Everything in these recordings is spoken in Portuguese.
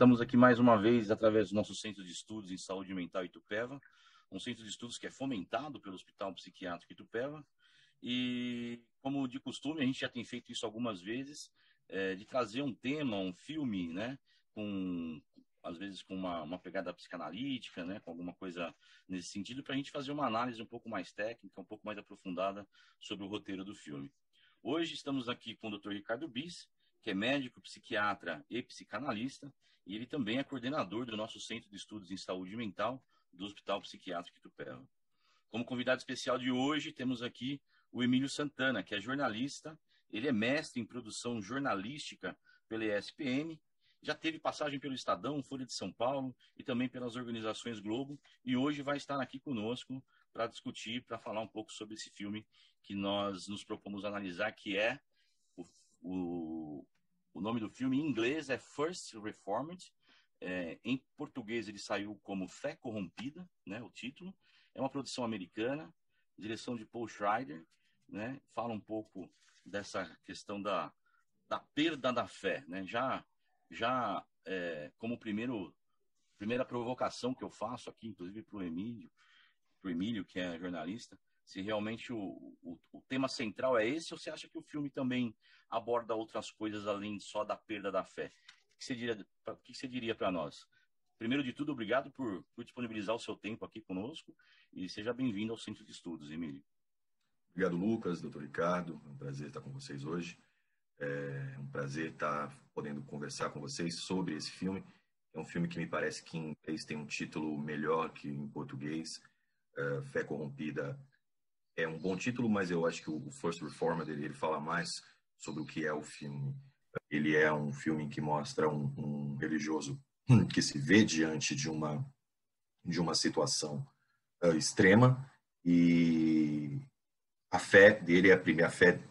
Estamos aqui mais uma vez através do nosso Centro de Estudos em Saúde Mental Itupeva, um centro de estudos que é fomentado pelo Hospital Psiquiátrico Itupeva. E, como de costume, a gente já tem feito isso algumas vezes, de trazer um tema, um filme, né, às vezes com uma pegada psicanalítica, né, com alguma coisa nesse sentido, para a gente fazer uma análise um pouco mais técnica, um pouco mais aprofundada sobre o roteiro do filme. Hoje estamos aqui com o Dr. Ricardo Bis, que é médico, psiquiatra e psicanalista, e ele também é coordenador do nosso Centro de Estudos em Saúde Mental do Hospital Psiquiátrico Itupeva. Como convidado especial de hoje, temos aqui o Emílio Santana, que é jornalista, ele é mestre em produção jornalística pela ESPM, já teve passagem pelo Estadão, Folha de São Paulo e também pelas organizações Globo, e hoje vai estar aqui conosco para discutir, para falar um pouco sobre esse filme que nós nos propomos analisar, que é o nome do filme em inglês é First Reformed, em português ele saiu como Fé Corrompida, né, o título. É uma produção americana, direção de Paul Schrader, né, fala um pouco dessa questão da perda da fé, né, como primeira provocação que eu faço aqui, inclusive para o Emílio, que é jornalista, se realmente o tema central é esse, ou você acha que o filme também aborda outras coisas além só da perda da fé? O que você diria para nós? Primeiro de tudo, obrigado por disponibilizar o seu tempo aqui conosco e seja bem-vindo ao Centro de Estudos, Emílio. Obrigado, Lucas, doutor Ricardo. É um prazer estar com vocês hoje. É um prazer estar podendo conversar com vocês sobre esse filme. É um filme que me parece que em inglês tem um título melhor que em português. Fé Corrompida é um bom título, mas eu acho que o First Reformed ele fala mais sobre o que é o filme. Ele é um filme que mostra um religioso que se vê diante de uma situação extrema, e a fé dele a fé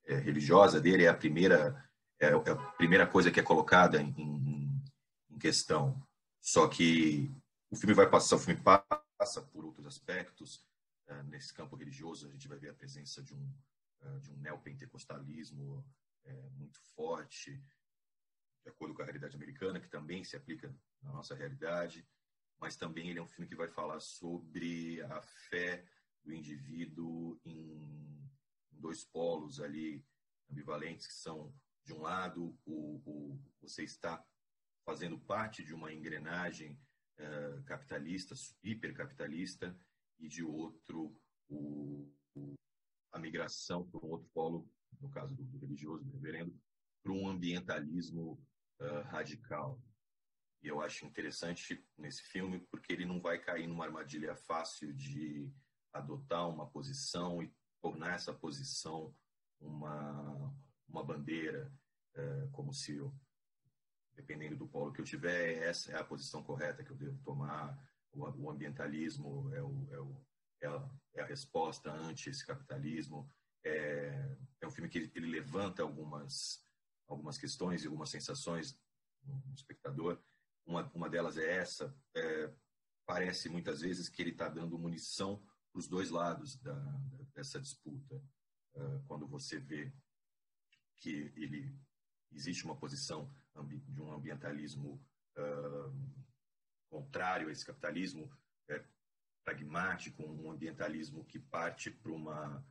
religiosa dele é a primeira coisa que é colocada em questão. Só que o filme passa por outros aspectos. Nesse campo religioso, a gente vai ver a presença de um neopentecostalismo muito forte, de acordo com a realidade americana, que também se aplica na nossa realidade, mas também ele é um filme que vai falar sobre a fé do indivíduo em dois polos ali ambivalentes, que são, de um lado, você está fazendo parte de uma engrenagem capitalista, hipercapitalista, e de outro, a migração para um outro polo, no caso do religioso, do reverendo, para um ambientalismo radical. E eu acho interessante nesse filme porque ele não vai cair numa armadilha fácil de adotar uma posição e tornar essa posição uma bandeira, como se dependendo do polo que eu tiver, essa é a posição correta que eu devo tomar. O ambientalismo é a resposta ante esse capitalismo. É um filme que ele levanta algumas questões e algumas sensações no espectador. Uma delas é essa. Parece muitas vezes que ele está dando munição para os dois lados dessa disputa. Quando você vê que existe uma posição de um ambientalismo contrário a esse capitalismo, pragmático, um ambientalismo que parte para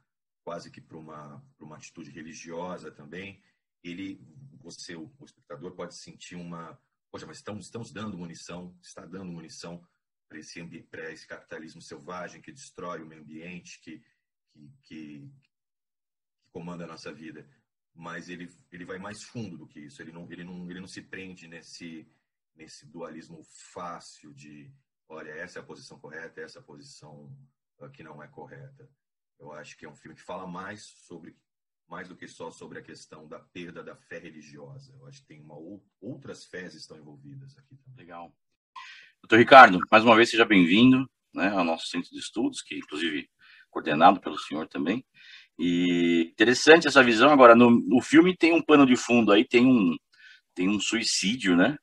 quase que para uma atitude religiosa também, o espectador pode sentir poxa, mas estamos dando munição, está dando munição para esse capitalismo selvagem que destrói o meio ambiente, que comanda a nossa vida. Mas ele vai mais fundo do que isso. Ele não se prende nesse dualismo fácil de, olha, essa é a posição correta, essa é a posição que não é correta. Eu acho que é um filme que fala mais do que só sobre a questão da perda da fé religiosa. Eu acho que tem outras fés estão envolvidas aqui também. Legal. Doutor Ricardo, mais uma vez seja bem-vindo, né, ao nosso centro de estudos, que inclusive coordenado pelo senhor também. E interessante essa visão. Agora, no filme tem um pano de fundo aí, tem um suicídio, né,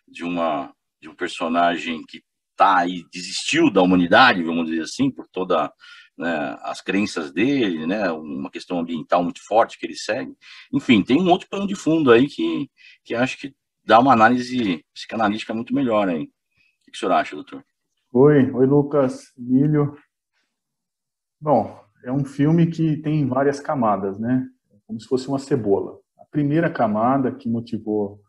de um personagem que tá aí, desistiu da humanidade, vamos dizer assim, por toda, né, as crenças dele, né, uma questão ambiental muito forte que ele segue. Enfim, tem um outro pano de fundo aí que acho que dá uma análise psicanalítica muito melhor aí. O que o senhor acha, doutor? Oi, Lucas, Emílio. Bom, é um filme que tem várias camadas, né? Como se fosse uma cebola. A primeira camada que motivou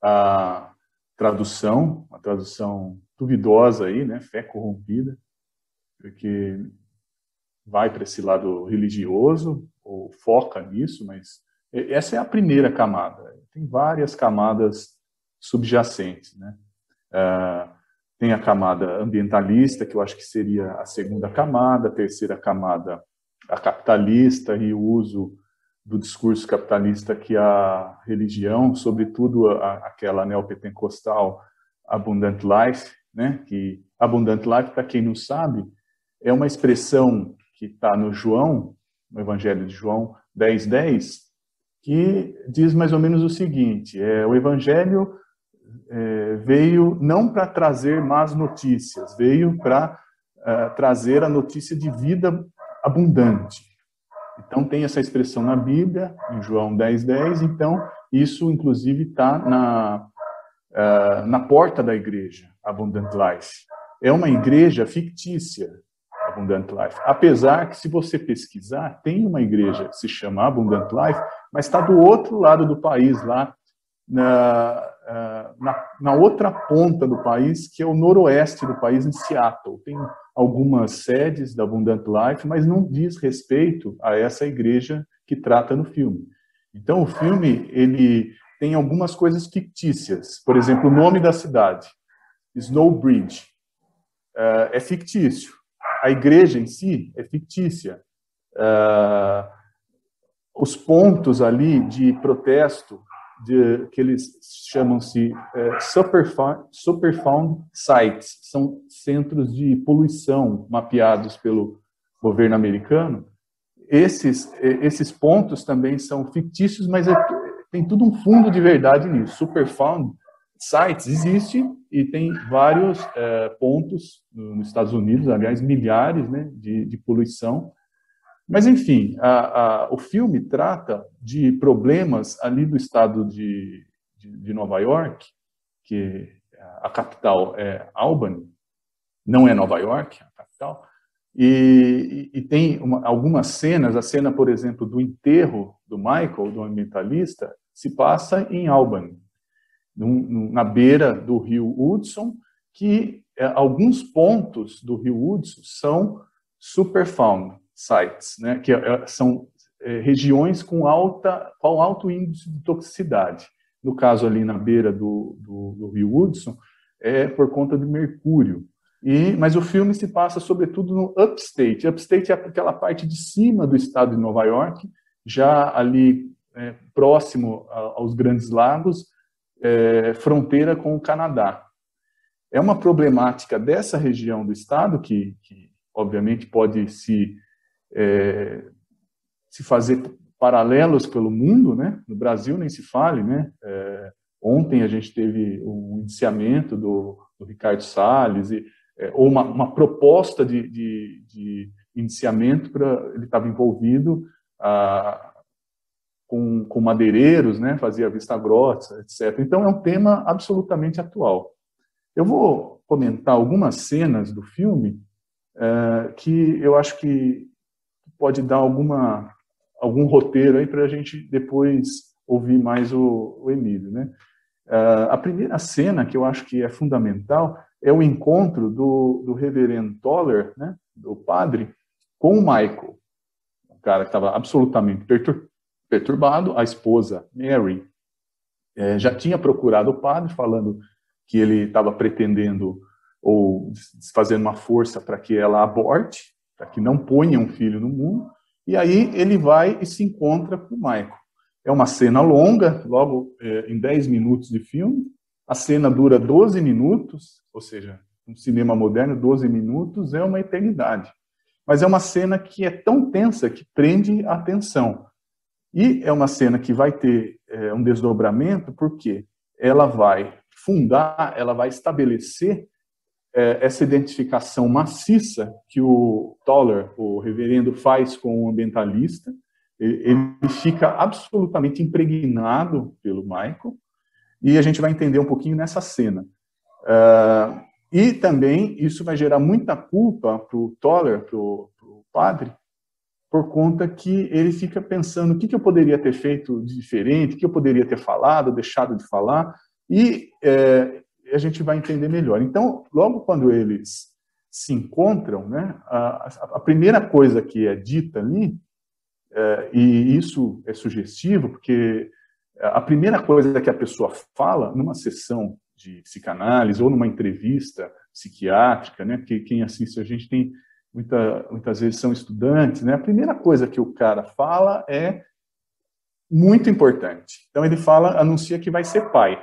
a tradução, uma tradução duvidosa aí, né? Fé corrompida, porque vai para esse lado religioso, ou foca nisso, mas essa é a primeira camada. Tem várias camadas subjacentes, né? Tem a camada ambientalista, que eu acho que seria a segunda camada, a terceira camada, a capitalista e o uso do discurso capitalista que a religião, sobretudo aquela neopentecostal Abundant Life, né? Que Abundant Life, para quem não sabe, é uma expressão que está no João, no Evangelho de João 10:10, que diz mais ou menos o seguinte: o Evangelho veio não para trazer más notícias, veio para trazer a notícia de vida abundante. Então, tem essa expressão na Bíblia, em João 10:10, então, isso, inclusive, está na porta da igreja, Abundant Life. É uma igreja fictícia, Abundant Life. Apesar que, se você pesquisar, tem uma igreja que se chama Abundant Life, mas está do outro lado do país, lá na outra ponta do país, que é o noroeste do país, em Seattle. Tem algumas sedes da Abundant Life, mas não diz respeito a essa igreja que trata no filme. Então, o filme ele tem algumas coisas fictícias. Por exemplo, o nome da cidade, Snowbridge, é fictício. A igreja em si é fictícia. Os pontos ali de protesto, que eles chamam-se Superfund Sites, são centros de poluição mapeados pelo governo americano. Esses pontos também são fictícios, mas tem tudo um fundo de verdade nisso. Superfund Sites existe e tem vários pontos nos Estados Unidos, aliás, milhares, né, de poluição. Mas, enfim, o filme trata de problemas ali do estado de Nova York, que a capital é Albany, não é Nova York, a capital, e tem algumas cenas, a cena, por exemplo, do enterro do Michael, do ambientalista, se passa em Albany, na beira do rio Hudson, que alguns pontos do rio Hudson são Superfund Sites, né, que são regiões com alto índice de toxicidade. No caso ali na beira do rio Hudson, é por conta de mercúrio. Mas o filme se passa sobretudo no Upstate. Upstate é aquela parte de cima do estado de Nova York, já ali próximo aos Grandes Lagos, fronteira com o Canadá. É uma problemática dessa região do estado que obviamente pode se fazer paralelos pelo mundo, né? No Brasil nem se fale, né? Ontem a gente teve um indiciamento do Ricardo Salles, ou uma proposta de indiciamento, ele estava envolvido com madeireiros, né? Fazia vista grossa, etc. Então é um tema absolutamente atual. Eu vou comentar algumas cenas do filme que eu acho que pode dar algum roteiro aí para a gente depois ouvir mais o Emílio, né? A primeira cena que eu acho que é fundamental é o encontro do reverendo Toller, né, do padre, com o Michael, um cara que estava absolutamente perturbado. A esposa, Mary, já tinha procurado o padre, falando que ele estava pretendendo ou fazendo uma força para que ela aborte, para que não ponha um filho no mundo, e aí ele vai e se encontra com o Michael. É uma cena longa, logo em 10 minutos de filme, a cena dura 12 minutos, ou seja, um cinema moderno, 12 minutos é uma eternidade. Mas é uma cena que é tão tensa que prende a atenção. E é uma cena que vai ter um desdobramento, porque ela vai estabelecer essa identificação maciça que o Toller, o reverendo, faz com o ambientalista. Ele fica absolutamente impregnado pelo Michael, E a gente vai entender um pouquinho nessa cena. E também isso vai gerar muita culpa para o Toller, para o padre, por conta que ele fica pensando o que eu poderia ter feito de diferente, o que eu poderia ter falado, deixado de falar, e a gente vai entender melhor. Então, logo quando eles se encontram, né, a primeira coisa que é dita ali, e isso é sugestivo, porque a primeira coisa que a pessoa fala numa sessão de psicanálise ou numa entrevista psiquiátrica, né, porque quem assiste a gente tem muitas vezes são estudantes, né, a primeira coisa que o cara fala é muito importante. Então ele anuncia que vai ser pai.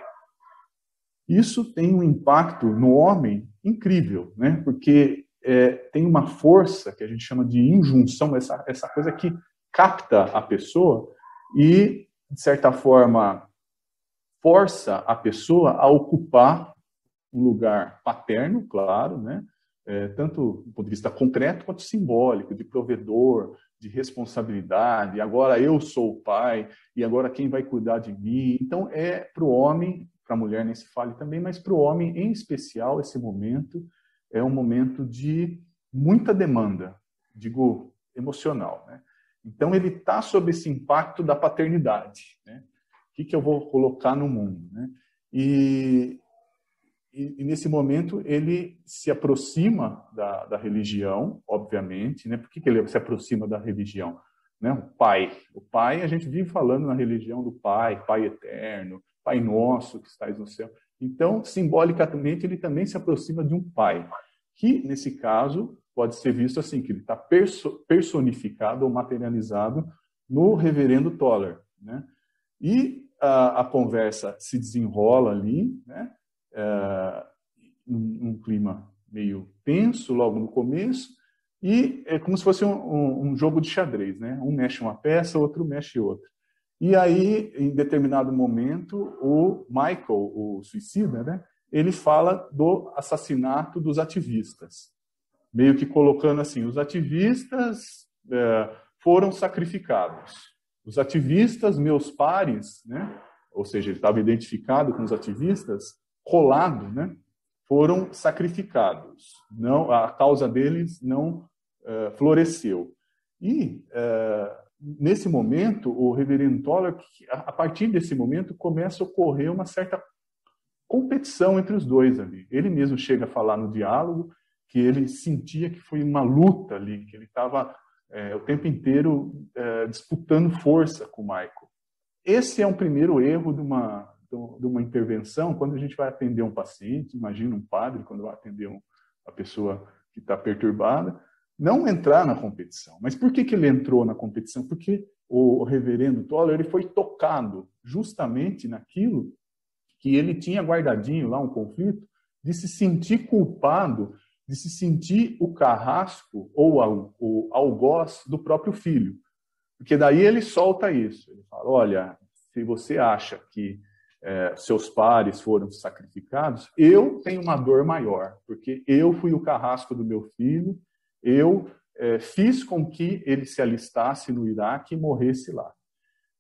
Isso tem um impacto no homem incrível, né, porque tem uma força que a gente chama de injunção, essa coisa que capta a pessoa e, de certa forma, força a pessoa a ocupar um lugar paterno, claro, né? Tanto do ponto de vista concreto quanto simbólico, de provedor, de responsabilidade. Agora eu sou o pai, e agora quem vai cuidar de mim? Então, para o homem, para a mulher nem se fale também, mas para o homem em especial, esse momento é um momento de muita demanda, digo, emocional, né? Então, ele está sob esse impacto da paternidade, né? O que eu vou colocar no mundo, né? E nesse momento ele se aproxima da religião, obviamente, né? Por que ele se aproxima da religião? Né? O pai, a gente vive falando na religião do Pai eterno, Pai nosso que estais no céu. Então, simbolicamente, ele também se aproxima de um pai, que, nesse caso, pode ser visto assim, que ele está personificado ou materializado no reverendo Toller, né? E a conversa se desenrola ali, né? Num clima meio tenso logo no começo, e é como se fosse um jogo de xadrez, né? Um mexe uma peça, outro mexe outra. E aí, em determinado momento, o Michael, o suicida, né? Ele fala do assassinato dos ativistas, meio que colocando assim, os ativistas foram sacrificados. Os ativistas, meus pares, né? Ou seja, ele estava identificado com os ativistas, colado, né? Foram sacrificados. Não, a causa deles não floresceu. E, nesse momento, o reverendo Toller, a partir desse momento, começa a ocorrer uma certa competição entre os dois ali. Ele mesmo chega a falar no diálogo que ele sentia que foi uma luta ali, que ele estava o tempo inteiro disputando força com o Michael. Esse é um primeiro erro de uma intervenção, quando a gente vai atender um paciente, imagina um padre, quando vai atender uma pessoa que está perturbada, não entrar na competição. Mas por que ele entrou na competição? Porque o reverendo Toller ele foi tocado justamente naquilo que ele tinha guardadinho lá, um conflito, de se sentir culpado, de se sentir o carrasco ou o algoz do próprio filho. Porque daí ele solta isso. Ele fala, olha, se você acha que seus pares foram sacrificados, eu tenho uma dor maior, porque eu fui o carrasco do meu filho, eu fiz com que ele se alistasse no Iraque e morresse lá.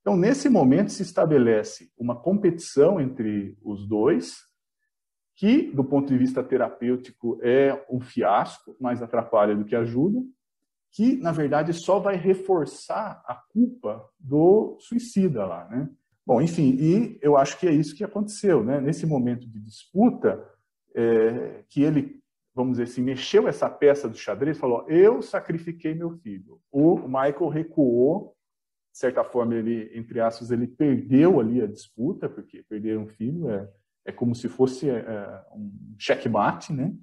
Então, nesse momento, se estabelece uma competição entre os dois, que, do ponto de vista terapêutico, é um fiasco, mais atrapalha do que ajuda, que, na verdade, só vai reforçar a culpa do suicida lá, né? Bom, enfim, e eu acho que é isso que aconteceu, né? Nesse momento de disputa, que ele, vamos dizer assim, mexeu essa peça do xadrez, falou, eu sacrifiquei meu filho. O Michael recuou, de certa forma, ele, entre aspas, ele perdeu ali a disputa, porque perder um filho é como se fosse um checkmate, né?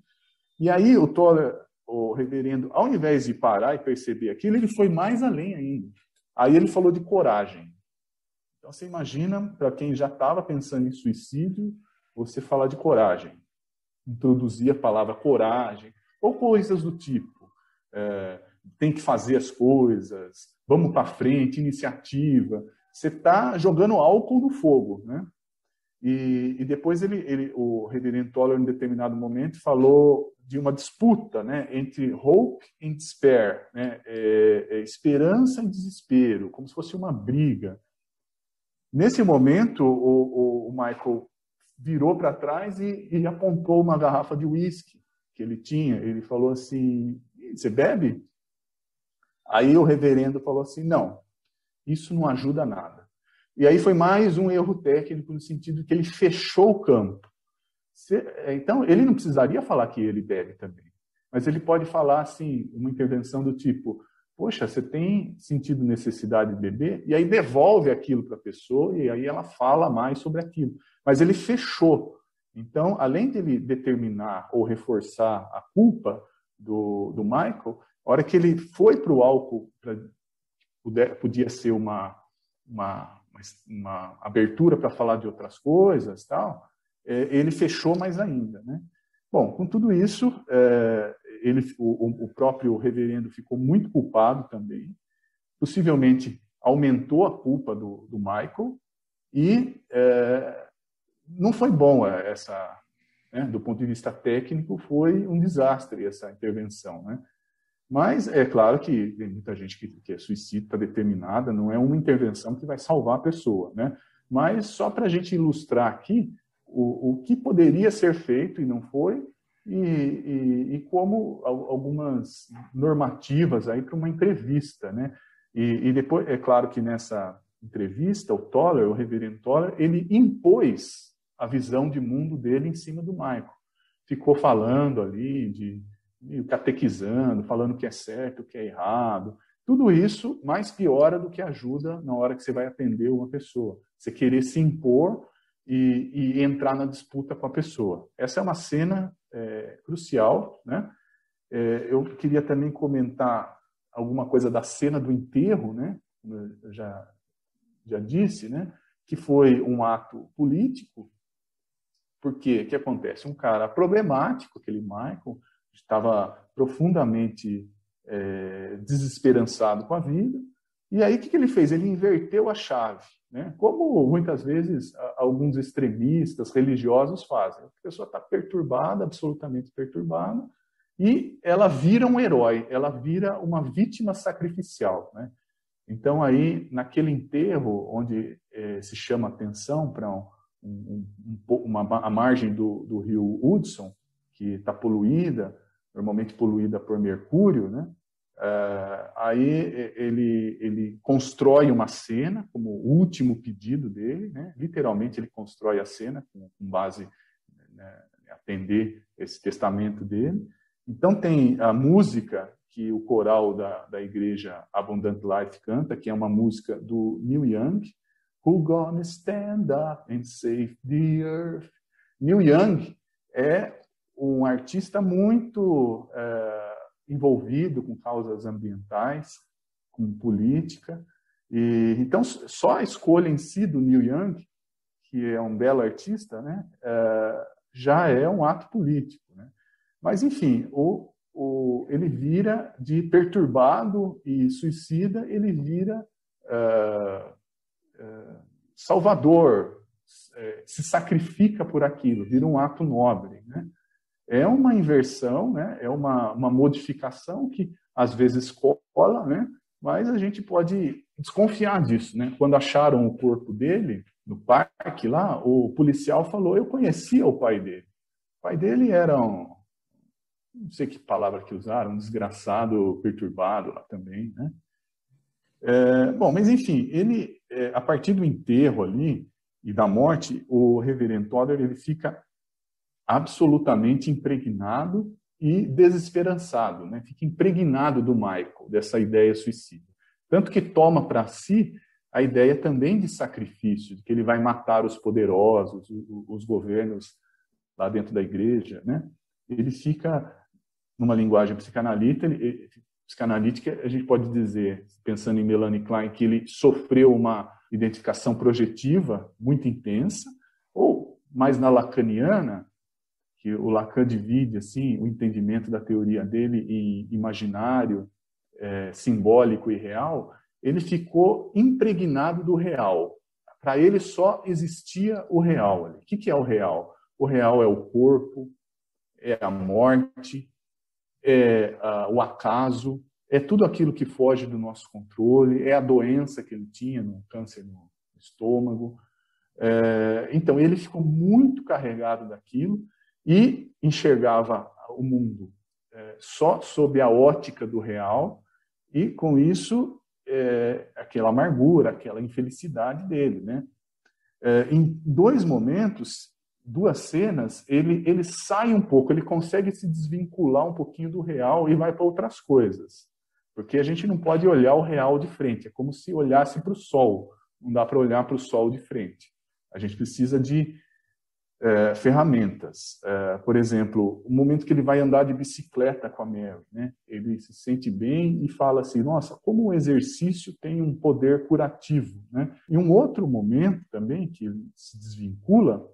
E aí o Toller, o reverendo, ao invés de parar e perceber aquilo, ele foi mais além ainda. Aí ele falou de coragem. Então você imagina, para quem já estava pensando em suicídio, você falar de coragem. Introduzir a palavra coragem, ou coisas do tipo, tem que fazer as coisas, vamos para frente, iniciativa. Você está jogando álcool no fogo, né? E depois o reverendo Toller, em determinado momento, falou de uma disputa, né, entre hope and despair, né, esperança e desespero, como se fosse uma briga. Nesse momento, o Michael virou para trás e apontou uma garrafa de uísque que ele tinha. Ele falou assim, você bebe? Aí o reverendo falou assim, não, isso não ajuda nada. E aí foi mais um erro técnico no sentido que ele fechou o campo. Então, ele não precisaria falar que ele bebe também. Mas ele pode falar, assim, uma intervenção do tipo, poxa, você tem sentido necessidade de beber? E aí devolve aquilo para a pessoa e aí ela fala mais sobre aquilo. Mas ele fechou. Então, além de ele determinar ou reforçar a culpa do Michael, a hora que ele foi para o álcool, podia ser uma abertura para falar de outras coisas, tal, ele fechou mais ainda, né? Bom, com tudo isso, o próprio reverendo ficou muito culpado também, possivelmente aumentou a culpa do Michael e não foi bom essa, né, do ponto de vista técnico, foi um desastre essa intervenção, né? Mas é claro que tem muita gente que é suicida determinada, não é uma intervenção que vai salvar a pessoa, né? Mas só para a gente ilustrar aqui o que poderia ser feito e não foi, e como algumas normativas aí para uma entrevista, né? E depois, é claro que nessa entrevista, o reverendo Toller, ele impôs a visão de mundo dele em cima do Michael. Ficou falando ali, catequizando, falando o que é certo, o que é errado. Tudo isso mais piora do que ajuda na hora que você vai atender uma pessoa. Você querer se impor e entrar na disputa com a pessoa. Essa é uma cena crucial, né? Eu queria também comentar alguma coisa da cena do enterro, né? Eu já disse, né? Que foi um ato político, porque o que acontece? Um cara problemático, aquele Michael, estava profundamente desesperançado com a vida, e aí o que ele fez? Ele inverteu a chave, né? Como muitas vezes alguns extremistas religiosos fazem. A pessoa está perturbada, absolutamente perturbada, e ela vira um herói, ela vira uma vítima sacrificial, né? Então aí, naquele enterro, onde se chama atenção para a margem do rio Hudson, que está poluída, normalmente poluída por mercúrio, né? Aí ele constrói uma cena como o último pedido dele, né? Literalmente ele constrói a cena com base, né, em atender esse testamento dele. Então tem a música que o coral da igreja Abundant Life canta, que é uma música do Neil Young, Who Gonna Stand Up and Save the Earth? Neil Young é um artista muito envolvido com causas ambientais, com política. Então, só a escolha em si do Neil Young, que é um belo artista, né, já é um ato político, né? Mas, enfim, ele vira de perturbado e suicida, ele vira salvador, se sacrifica por aquilo, vira um ato nobre, né? É uma inversão, né? É uma modificação que às vezes cola, né? Mas a gente pode desconfiar disso, né? Quando acharam o corpo dele no parque lá, o policial falou, eu conhecia o pai dele. O pai dele era não sei que palavra que usaram, um desgraçado perturbado lá também, né? Bom, mas enfim, ele, a partir do enterro ali e da morte, o reverendo Toller, ele fica absolutamente impregnado e desesperançado, né? Fica impregnado do Michael, dessa ideia suicida. Tanto que toma para si a ideia também de sacrifício, de que ele vai matar os poderosos, os governos lá dentro da igreja, né? Ele fica, numa linguagem psicanalítica, a gente pode dizer, pensando em Melanie Klein, que ele sofreu uma identificação projetiva muito intensa, ou mais na lacaniana, que o Lacan divide assim, o entendimento da teoria dele em imaginário, simbólico e real, ele ficou impregnado do real. Para ele só existia o real. O que é o real? O real é o corpo, é a morte, é o acaso, é tudo aquilo que foge do nosso controle, é a doença que ele tinha, no câncer no estômago. Então, ele ficou muito carregado daquilo e enxergava o mundo só sob a ótica do real, e com isso, aquela amargura, aquela infelicidade dele, né? Em dois momentos, duas cenas, ele sai um pouco, ele consegue se desvincular um pouquinho do real e vai para outras coisas. Porque a gente não pode olhar o real de frente, é como se olhasse para o sol. Não dá para olhar para o sol de frente. A gente precisa de ferramentas. Por exemplo, o momento que ele vai andar de bicicleta com a Mary, né? Ele se sente bem e fala assim, nossa, como o exercício tem um poder curativo, né? E um outro momento também que ele se desvincula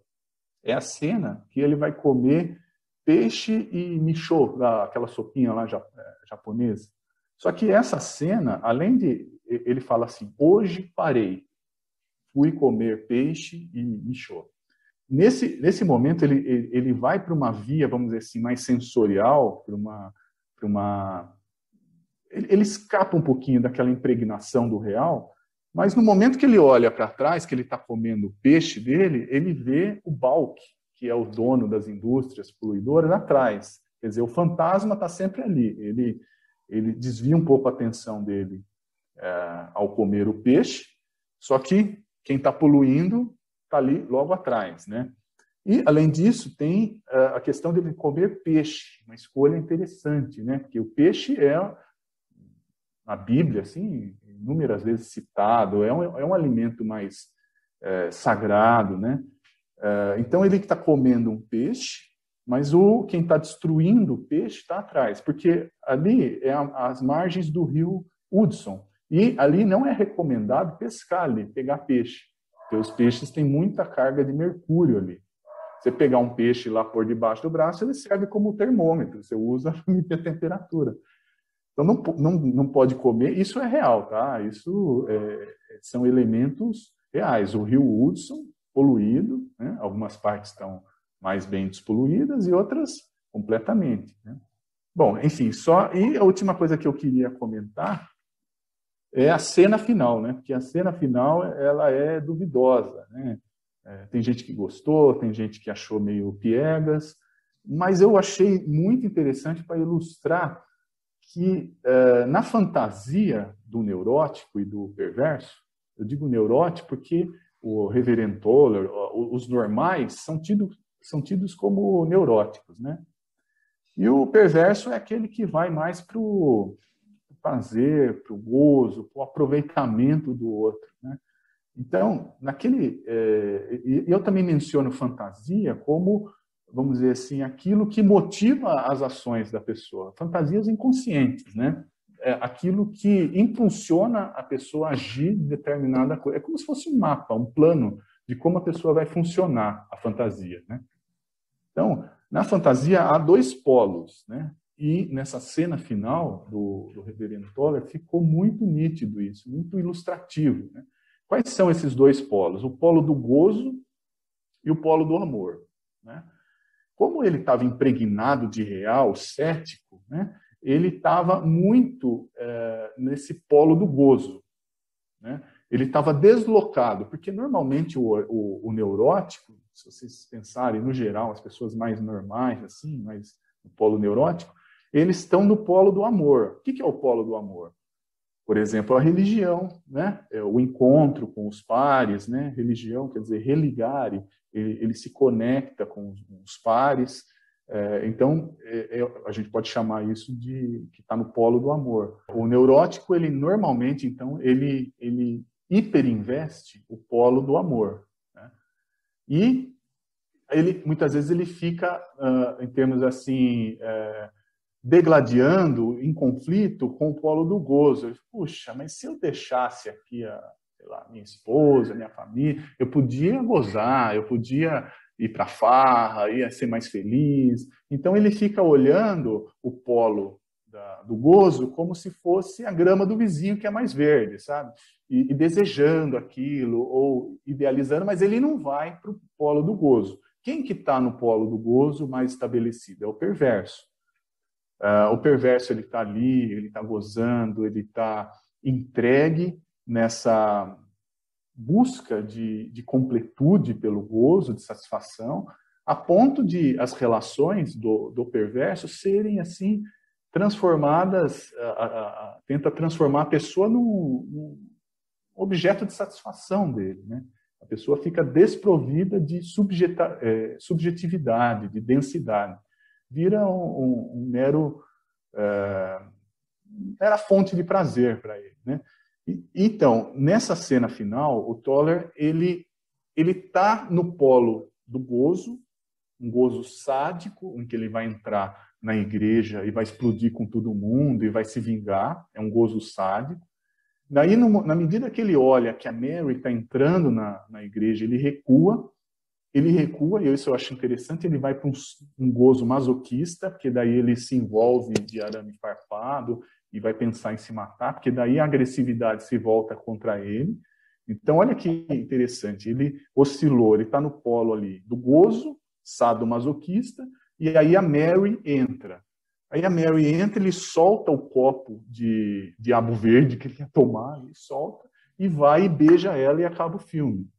é a cena que ele vai comer peixe e miso, aquela sopinha lá japonesa. Só que essa cena, além de... Ele fala assim, hoje parei, fui comer peixe e miso. Nesse momento, ele vai para uma via, vamos dizer assim, mais sensorial, ele escapa um pouquinho daquela impregnação do real, mas no momento que ele olha para trás, que ele está comendo o peixe dele, ele vê o Balk, que é o dono das indústrias poluidoras, atrás. Quer dizer, o fantasma está sempre ali. Ele desvia um pouco a atenção dele ao comer o peixe, só que quem está poluindo está ali logo atrás, né? E, além disso, tem a questão de comer peixe, uma escolha interessante, né? Porque o peixe na Bíblia, assim, inúmeras vezes citado, é um alimento mais sagrado, né? Então, ele está comendo um peixe, mas quem está destruindo o peixe está atrás, porque ali é as margens do rio Hudson, e ali não é recomendado pescar ali, pegar peixe. Porque os peixes têm muita carga de mercúrio ali. Você pegar um peixe lá por debaixo do braço, ele serve como termômetro. Você usa para medir a temperatura. Então, não pode comer. Isso é real, tá? Isso são elementos reais. O rio Hudson, poluído, né? Algumas partes estão mais bem despoluídas e outras completamente, né? Bom, enfim, e a última coisa que eu queria comentar é a cena final, né? Porque a cena final ela é duvidosa, né? Tem gente que gostou, tem gente que achou meio piegas, mas eu achei muito interessante para ilustrar que na fantasia do neurótico e do perverso, eu digo neurótico porque o Reverend Toller, os normais são tidos como neuróticos, né? E o perverso é aquele que vai mais para o prazer, para o gozo, para o aproveitamento do outro, né? Então, eu também menciono fantasia como, vamos dizer assim, aquilo que motiva as ações da pessoa. Fantasias inconscientes, né? Aquilo que impulsiona a pessoa a agir de determinada coisa. É como se fosse um mapa, um plano de como a pessoa vai funcionar, a fantasia, né? Então, na fantasia há dois polos, né? E nessa cena final do Reverendo Toller ficou muito nítido isso, muito ilustrativo, né? Quais são esses dois polos? O polo do gozo e o polo do amor, né? Como ele estava impregnado de real, cético, né? Ele estava muito nesse polo do gozo, né? Ele estava deslocado, porque normalmente o neurótico, se vocês pensarem no geral, as pessoas mais normais, assim, mais no polo neurótico, eles estão no polo do amor. O que é o polo do amor? Por exemplo, a religião, né? O encontro com os pares, né? Religião quer dizer religare, ele se conecta com os pares. Então, a gente pode chamar isso de que está no polo do amor. O neurótico, ele normalmente, então, ele hiperinveste o polo do amor, né? E muitas vezes ele fica, em termos assim, degladiando, em conflito com o polo do gozo. Puxa, mas se eu deixasse aqui sei lá, minha esposa, minha família, eu podia gozar, eu podia ir para a farra, ia ser mais feliz. Então ele fica olhando o polo do gozo como se fosse a grama do vizinho que é mais verde, sabe? E desejando aquilo, ou idealizando, mas ele não vai para o polo do gozo. Quem que está no polo do gozo mais estabelecido? É o perverso. O perverso, ele está ali, ele está gozando, ele está entregue busca de completude pelo gozo, de satisfação, a ponto de as relações do perverso serem assim transformadas, tenta transformar a pessoa num objeto de satisfação dele, né? A pessoa fica desprovida de subjetividade, de densidade. Vira um mero mera fonte de prazer para ele, né? Então, nessa cena final, o Toller ele está no polo do gozo, um gozo sádico, em que ele vai entrar na igreja e vai explodir com todo mundo e vai se vingar, é um gozo sádico. Daí, na medida que ele olha que a Mary está entrando na igreja, ele recua, e isso eu acho interessante, ele vai para um gozo masoquista, porque daí ele se envolve de arame farpado e vai pensar em se matar, porque daí a agressividade se volta contra ele. Então, olha que interessante, ele oscilou, ele está no polo ali do gozo, sadomasoquista, e aí a Mary entra. Aí a Mary entra, ele solta o copo de diabo verde que ele ia tomar, ele solta, e vai e beija ela e acaba o filme.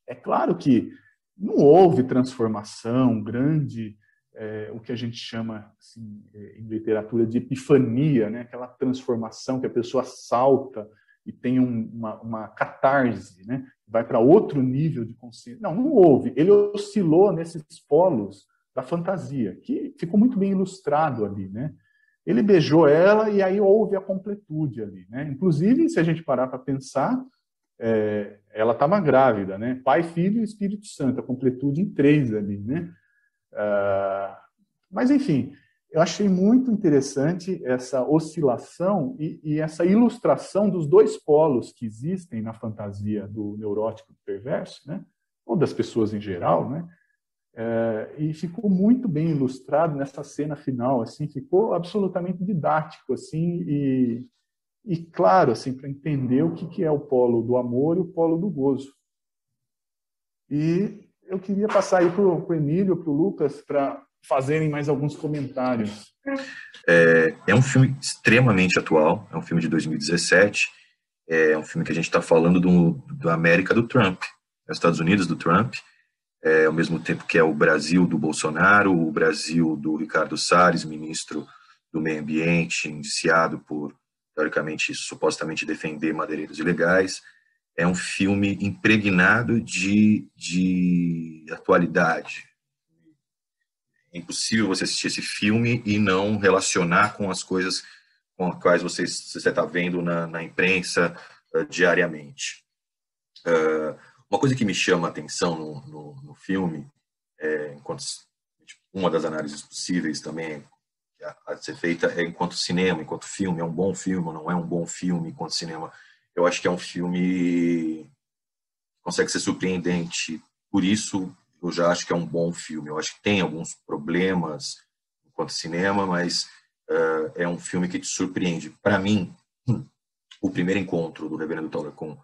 É claro que não houve transformação grande, o que a gente chama assim, em literatura de epifania, né? Aquela transformação que a pessoa salta e tem uma catarse, né? Vai para outro nível de consciência. Não houve. Ele oscilou nesses polos da fantasia, que ficou muito bem ilustrado ali, né? Ele beijou ela e aí houve a completude ali, né? Inclusive, se a gente parar para pensar, ela estava grávida, né? Pai, Filho e Espírito Santo, a completude em 3 ali, né? Mas, enfim, eu achei muito interessante essa oscilação e essa ilustração dos 2 polos que existem na fantasia do neurótico perverso, né? Ou das pessoas em geral, né? E ficou muito bem ilustrado nessa cena final, assim, ficou absolutamente didático, assim, e claro, assim, para entender o que é o polo do amor e o polo do gozo. E eu queria passar aí para o Emílio, para o Lucas, para fazerem mais alguns comentários. É um filme extremamente atual, é um filme de 2017, é um filme que a gente está falando da América do Trump, dos Estados Unidos do Trump, ao mesmo tempo que é o Brasil do Bolsonaro, o Brasil do Ricardo Salles, ministro do Meio Ambiente, indiciado por, teoricamente, supostamente defender madeireiros ilegais. É um filme impregnado de atualidade. É impossível você assistir esse filme e não relacionar com as coisas com as quais você está vendo na imprensa diariamente. Uma coisa que me chama a atenção no filme, enquanto uma das análises possíveis também a ser feita é enquanto cinema, enquanto filme, é um bom filme ou não é um bom filme enquanto cinema. Eu acho que é um filme que consegue ser surpreendente, por isso eu já acho que é um bom filme. Eu acho que tem alguns problemas enquanto cinema, mas é um filme que te surpreende. Para mim, o primeiro encontro do Reverendo Toller com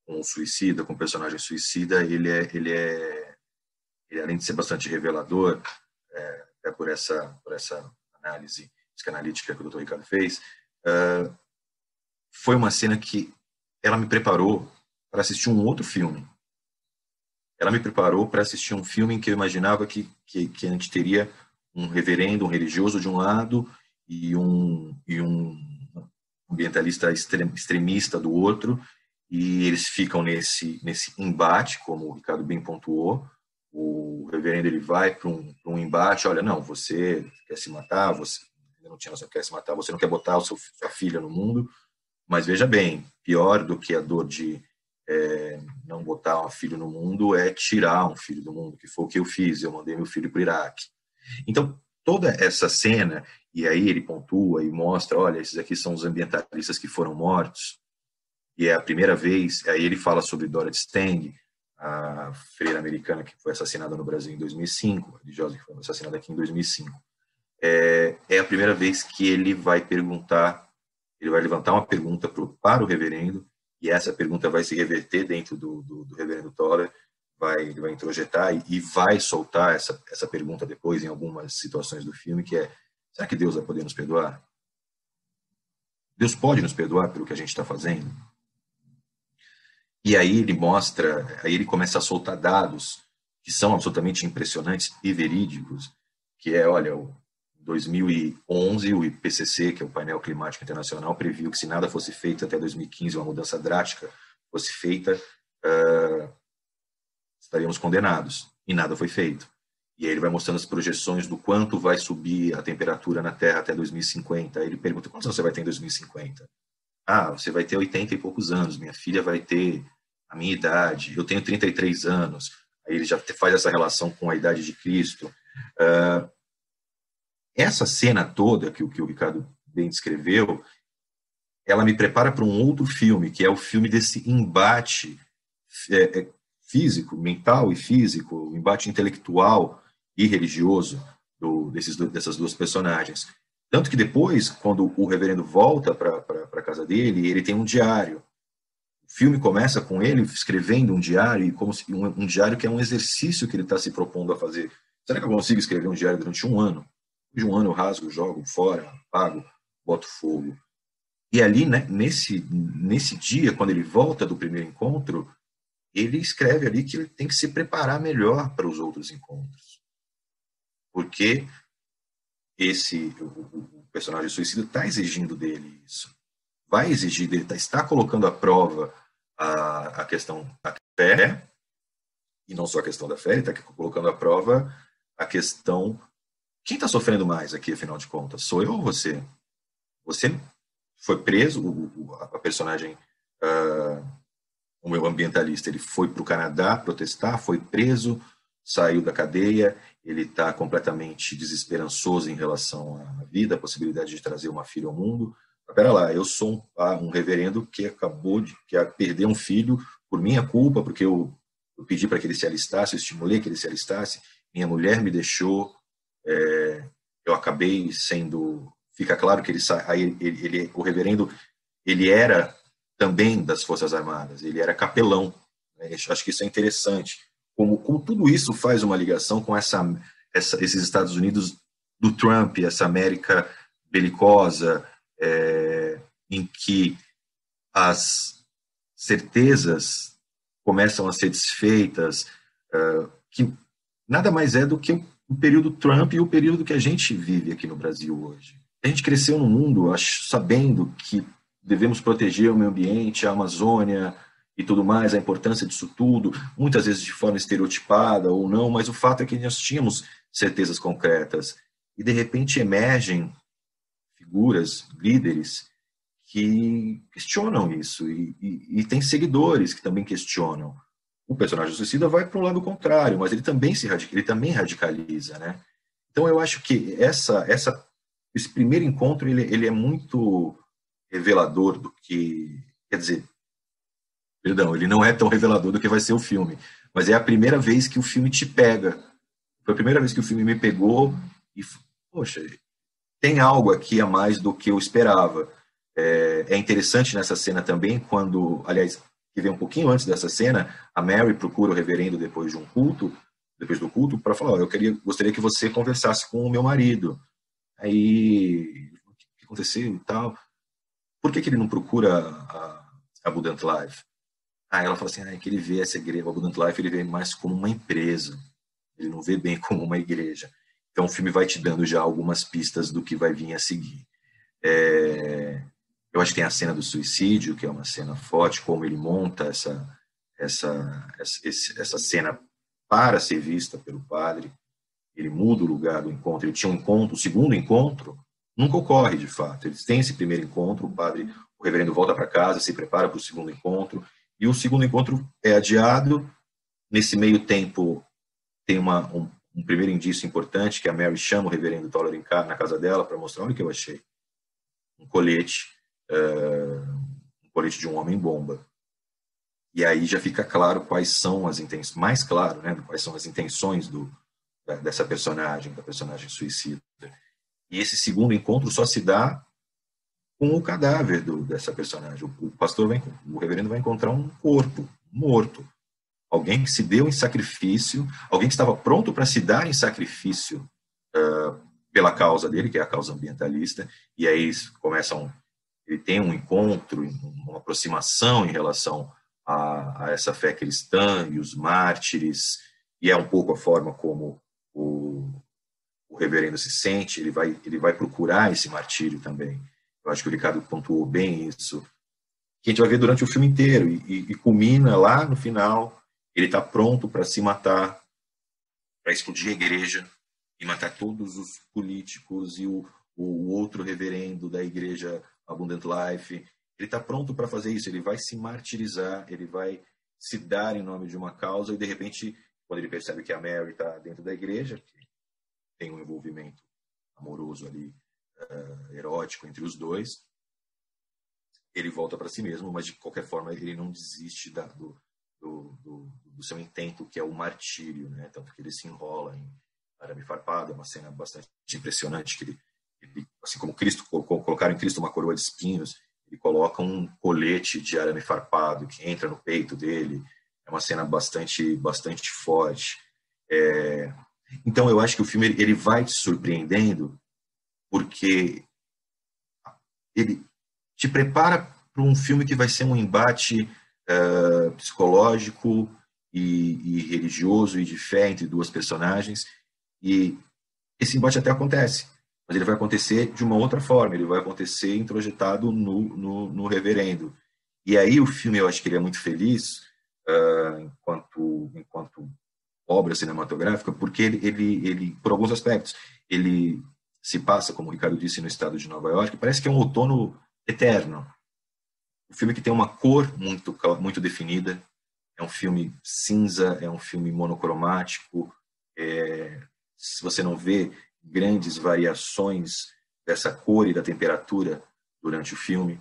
um suicida, com um personagem suicida, ele além de ser bastante revelador, por essa análise psicanalítica que o Dr. Ricardo fez, foi uma cena que ela me preparou para assistir um outro filme. Ela me preparou para assistir um filme em que eu imaginava que a gente teria um reverendo, um religioso de um lado e um ambientalista extremista do outro, e eles ficam nesse embate, como o Ricardo bem pontuou. O reverendo ele vai para um embate, olha, não, você quer se matar, você não tinha noção que quer se matar, você não quer botar sua filha no mundo, mas veja bem, pior do que a dor de não botar um filho no mundo é tirar um filho do mundo, que foi o que eu fiz, eu mandei meu filho para o Iraque. Então, toda essa cena, e aí ele pontua e mostra, olha, esses aqui são os ambientalistas que foram mortos, e é a primeira vez, aí ele fala sobre Dorothy Stang, a freira americana que foi assassinada no Brasil em 2005, religiosa que foi assassinada aqui em 2005. É a primeira vez que ele vai levantar uma pergunta para o reverendo, e essa pergunta vai se reverter dentro do reverendo Toller, ele vai introjetar e vai soltar essa pergunta depois em algumas situações do filme, que é, será que Deus vai poder nos perdoar? Deus pode nos perdoar pelo que a gente está fazendo? E aí ele mostra, aí ele começa a soltar dados que são absolutamente impressionantes e verídicos, que é, olha, em 2011 o IPCC, que é o Painel Climático Internacional, previu que se nada fosse feito até 2015, uma mudança drástica fosse feita, estaríamos condenados. E nada foi feito. E aí ele vai mostrando as projeções do quanto vai subir a temperatura na Terra até 2050. Aí ele pergunta, quantos anos você vai ter em 2050? Ah, você vai ter 80 e poucos anos, minha filha vai ter a minha idade, eu tenho 33 anos. Aí ele já faz essa relação com a idade de Cristo. Essa cena toda que o Ricardo bem descreveu, ela me prepara para um outro filme, que é o filme desse embate físico, mental e físico, o embate intelectual e religioso dessas duas personagens. Tanto que depois, quando o reverendo volta para a casa dele, ele tem um diário. O filme começa com ele escrevendo um diário, e como um diário que é um exercício que ele está se propondo a fazer. Será que eu consigo escrever um diário durante um ano? De um ano eu rasgo, jogo fora, apago, boto fogo. E ali, né, nesse dia, quando ele volta do primeiro encontro, ele escreve ali que ele tem que se preparar melhor para os outros encontros. Porque o personagem suicida está exigindo dele isso. Vai exigir dele, está colocando à prova a questão da fé, e não só a questão da fé, ele está colocando à prova a questão... Quem está sofrendo mais aqui, afinal de contas? Sou eu ou você? Você foi preso, a personagem, o meu ambientalista, ele foi para o Canadá protestar, foi preso, saiu da cadeia, ele está completamente desesperançoso em relação à vida, a possibilidade de trazer uma filha ao mundo. Espera lá, eu sou um reverendo que acabou de perder um filho por minha culpa, porque eu pedi para que ele se alistasse, eu estimulei que ele se alistasse, minha mulher me deixou, eu acabei sendo... Fica claro que o reverendo, ele era também das Forças Armadas, ele era capelão. Né? Acho que isso é interessante. Como tudo isso faz uma ligação com esses Estados Unidos do Trump, essa América belicosa, em que as certezas começam a ser desfeitas, que nada mais é do que o período Trump e o período que a gente vive aqui no Brasil hoje. A gente cresceu no mundo sabendo que devemos proteger o meio ambiente, a Amazônia e tudo mais, a importância disso tudo, muitas vezes de forma estereotipada ou não, mas o fato é que nós tínhamos certezas concretas. E, de repente, emergem figuras, líderes, que questionam isso, e tem seguidores que também questionam. O personagem suicida vai para um lado contrário, mas ele também radicaliza, né? Então eu acho que esse primeiro encontro ele é muito revelador do que, quer dizer, perdão, ele não é tão revelador do que vai ser o filme, mas é a primeira vez que o filme te pega. Foi a primeira vez que o filme me pegou e, poxa, tem algo aqui a mais do que eu esperava. É interessante nessa cena também, quando, aliás, que vem um pouquinho antes dessa cena, a Mary procura o reverendo depois do culto, para falar, gostaria que você conversasse com o meu marido. Aí, o que aconteceu e tal? Por que ele não procura a Abundant Life? Aí ela fala assim, que ele vê essa igreja, o Abundant Life, ele vê mais como uma empresa, ele não vê bem como uma igreja. Então o filme vai te dando já algumas pistas do que vai vir a seguir. Eu acho que tem a cena do suicídio, que é uma cena forte, como ele monta essa cena para ser vista pelo padre. Ele muda o lugar do encontro. Ele tinha um encontro, o segundo encontro nunca ocorre de fato. Eles têm esse primeiro encontro, o reverendo volta para casa, se prepara para o segundo encontro, e o segundo encontro é adiado. Nesse meio tempo, tem um primeiro indício importante, que a Mary chama o reverendo Toller na casa dela para mostrar, olha o que eu achei. Um colete de um homem-bomba. E aí já fica claro quais são as intenções, mais claro, né, quais são as intenções da personagem suicida. E esse segundo encontro só se dá com o cadáver dessa personagem. O reverendo vai encontrar um corpo morto. Alguém que se deu em sacrifício, alguém que estava pronto para se dar em sacrifício pela causa dele, que é a causa ambientalista, e aí ele tem um encontro, uma aproximação em relação a essa fé cristã e os mártires, e é um pouco a forma como o reverendo se sente. Ele vai procurar esse martírio também. Eu acho que o Ricardo pontuou bem isso, que a gente vai ver durante o filme inteiro, e culmina lá no final. Ele está pronto para se matar, para explodir a igreja e matar todos os políticos e o outro reverendo da igreja Abundant Life. Ele está pronto para fazer isso. Ele vai se martirizar, ele vai se dar em nome de uma causa, e de repente, quando ele percebe que a Mary está dentro da igreja, que tem um envolvimento amoroso ali, erótico entre os dois, ele volta para si mesmo, mas de qualquer forma ele não desiste do seu intento, que é o martírio, né? Tanto que ele se enrola em arame farpado. É uma cena bastante impressionante, que ele, assim como Cristo, colocaram em Cristo uma coroa de espinhos, ele coloca um colete de arame farpado que entra no peito dele. É uma cena bastante forte. Então eu acho que o filme ele vai te surpreendendo, porque ele te prepara para um filme que vai ser um embate psicológico e religioso e de fé entre duas personagens, e esse embate até acontece, mas ele vai acontecer de uma outra forma. Ele vai acontecer introjetado no reverendo, e aí o filme, eu acho que ele é muito feliz enquanto obra cinematográfica, porque ele por alguns aspectos, ele se passa, como o Ricardo disse, no estado de Nova York. Parece que é um outono eterno. Um filme que tem uma cor muito definida. É um filme cinza, é um filme monocromático. Se você não vê grandes variações dessa cor e da temperatura durante o filme.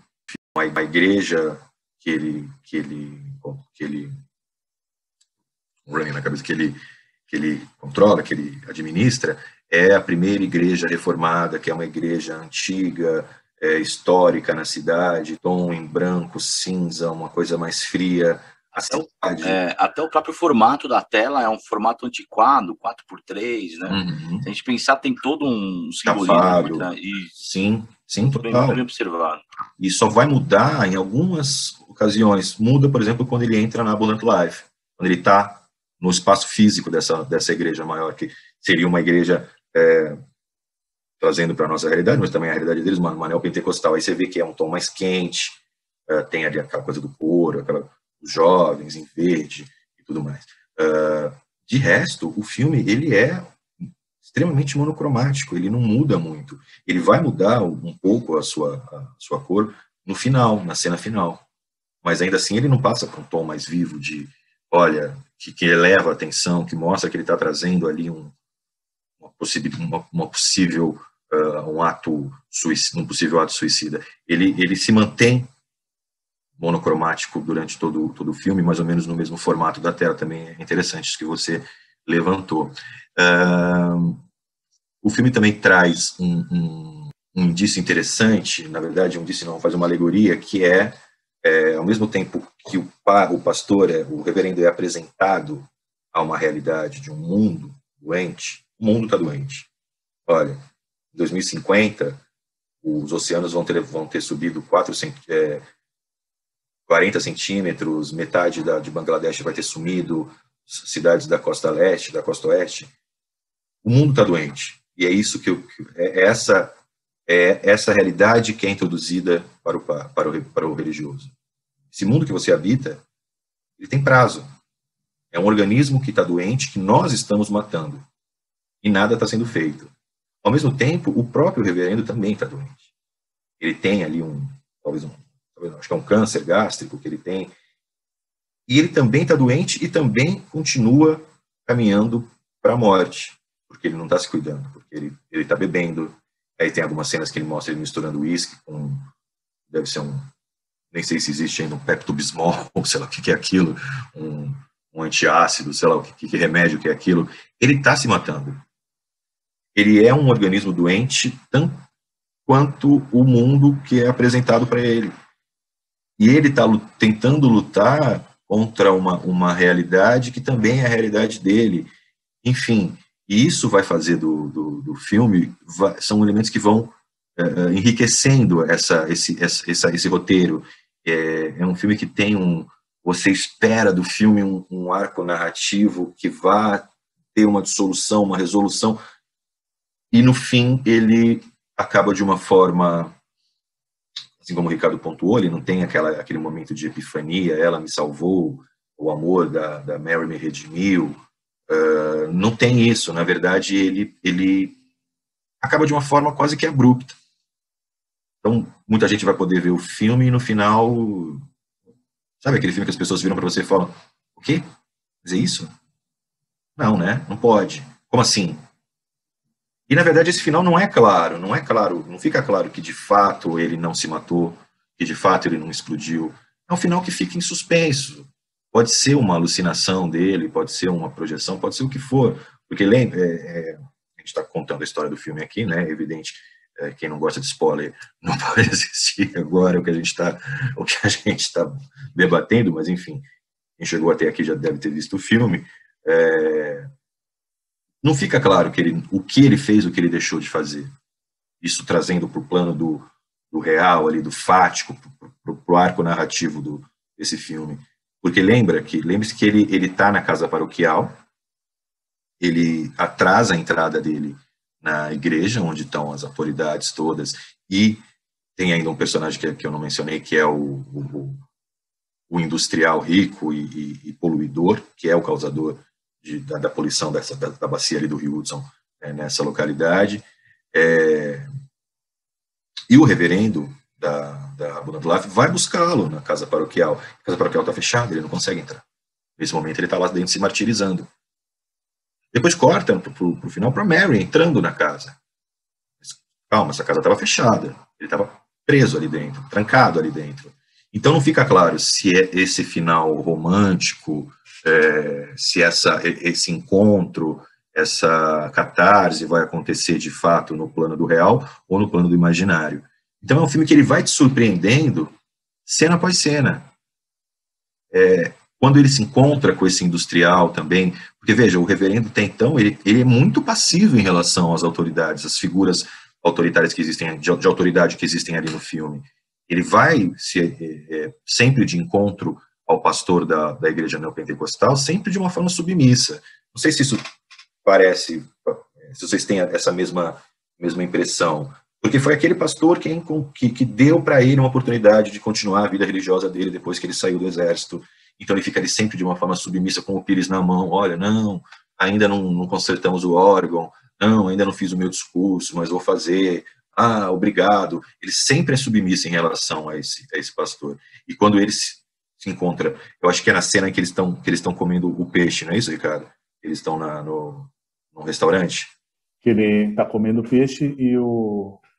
A igreja que ele na cabeça, que ele controla, que ele administra, é a primeira igreja reformada, que é uma igreja antiga, histórica na cidade, tom em branco, cinza, uma coisa mais fria. Até o próprio formato da tela é um formato antiquado, 4x3, né? Uhum. Se a gente pensar, tem todo um simbolismo. Sim, total. Bem observado. E só vai mudar em algumas ocasiões. Muda, por exemplo, quando ele entra na Abundant Life, quando ele está no espaço físico dessa igreja maior, que seria uma igreja trazendo para a nossa realidade, mas também a realidade deles, uma neopentecostal. Aí você vê que é um tom mais quente, tem ali aquela coisa do couro, os jovens em verde e tudo mais. De resto, o filme ele é extremamente monocromático, ele não muda muito. Ele vai mudar um pouco a sua cor no final, na cena final, mas ainda assim ele não passa para um tom mais vivo de, olha, que eleva a atenção, que mostra que ele está trazendo ali um possível ato suicida. Ele se mantém monocromático durante todo o filme, mais ou menos no mesmo formato da tela. Também é interessante isso que você levantou. O filme também traz um indício interessante, na verdade, um indício não, faz uma alegoria, que ao mesmo tempo que o pastor, o reverendo, é apresentado a uma realidade de um mundo doente. O mundo está doente. Olha, em 2050, os oceanos vão ter subido 40 centímetros, metade de Bangladesh vai ter sumido, cidades da costa leste, da costa oeste. O mundo está doente. E é isso essa realidade que é introduzida para o religioso. Esse mundo que você habita, ele tem prazo. É um organismo que está doente, que nós estamos matando. E nada está sendo feito. Ao mesmo tempo, o próprio reverendo também está doente. Ele tem ali acho que é um câncer gástrico que ele tem. E ele também está doente e também continua caminhando para a morte, porque ele não está se cuidando, porque ele está bebendo. Aí tem algumas cenas que ele mostra ele misturando uísque com, deve ser nem sei se existe ainda, um Pepto-Bismol, ou sei lá o que é aquilo, um antiácido, sei lá o que remédio que é aquilo. Ele está se matando. Ele é um organismo doente tanto quanto o mundo que é apresentado para ele. E ele está tentando lutar contra uma realidade que também é a realidade dele. Enfim, e isso vai fazer do filme, são elementos que vão enriquecendo esse roteiro. É um filme que tem você espera do filme um arco narrativo que vá ter uma dissolução, uma resolução, e no fim ele acaba de uma forma, assim como o Ricardo pontuou, ele não tem aquele momento de epifania, ela me salvou, o amor da Mary me redimiu, não tem isso. Na verdade, ele acaba de uma forma quase que abrupta. Então, muita gente vai poder ver o filme e no final, sabe aquele filme que as pessoas viram para você e falam, o quê? Dizer isso? Não, né? Não pode. Como assim? E, na verdade, esse final não é claro, não fica claro que, de fato, ele não se matou, que, de fato, ele não explodiu. É um final que fica em suspenso. Pode ser uma alucinação dele, pode ser uma projeção, pode ser o que for. Porque, lembra, a gente está contando a história do filme aqui, né? É evidente, quem não gosta de spoiler não pode assistir agora o que a gente está debatendo, mas, enfim, quem chegou até aqui já deve ter visto o filme. Não fica claro o que ele fez, o que ele deixou de fazer. Isso trazendo para o plano do real, ali, do fático, para o arco narrativo desse filme. Porque lembre-se que ele está na casa paroquial, ele atrasa a entrada dele na igreja, onde estão as autoridades todas, e tem ainda um personagem que eu não mencionei, que é o industrial rico e poluidor, que é o causador da poluição da bacia ali do Rio Hudson, nessa localidade. E o reverendo da Abundant vai buscá-lo na casa paroquial. A casa paroquial está fechada, ele não consegue entrar. Nesse momento ele está lá dentro se martirizando. Depois corta para o final para Mary entrando na casa. Mas, calma, essa casa estava fechada. Ele estava preso ali dentro, trancado ali dentro. Então não fica claro se é esse final romântico, se esse encontro, essa catarse vai acontecer de fato no plano do real ou no plano do imaginário. Então é um filme que ele vai te surpreendendo cena após cena. Quando ele se encontra com esse industrial também, porque veja, o reverendo até então, ele é muito passivo em relação às autoridades, às figuras autoritárias que existem, de autoridade que existem ali no filme. Ele vai sempre de encontro ao pastor da igreja neopentecostal, sempre de uma forma submissa. Não sei se isso parece, se vocês têm essa mesma impressão, porque foi aquele pastor que deu para ele uma oportunidade de continuar a vida religiosa dele depois que ele saiu do exército. Então ele fica ali sempre de uma forma submissa, com o pires na mão, olha, não, ainda não consertamos o órgão, não, ainda não fiz o meu discurso, mas vou fazer, obrigado. Ele sempre é submisso em relação a esse pastor. E quando ele se encontra, eu acho que é na cena em que eles estão comendo o peixe, não é isso, Ricardo? Eles estão no restaurante. Que ele está comendo peixe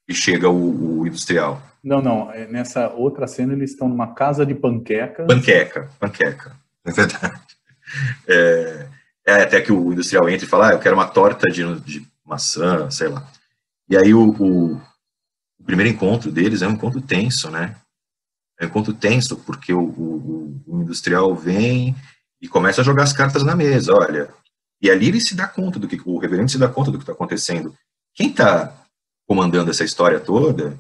E chega o industrial. Não. Nessa outra cena eles estão numa casa de panquecas. Panqueca. É verdade. Até que o industrial entra e fala, eu quero uma torta de maçã, sei lá. E aí o primeiro encontro deles é um encontro tenso, né? É um encontro tenso, porque o industrial vem e começa a jogar as cartas na mesa, olha. E ali ele se dá conta o reverendo se dá conta do que está acontecendo. Quem está comandando essa história toda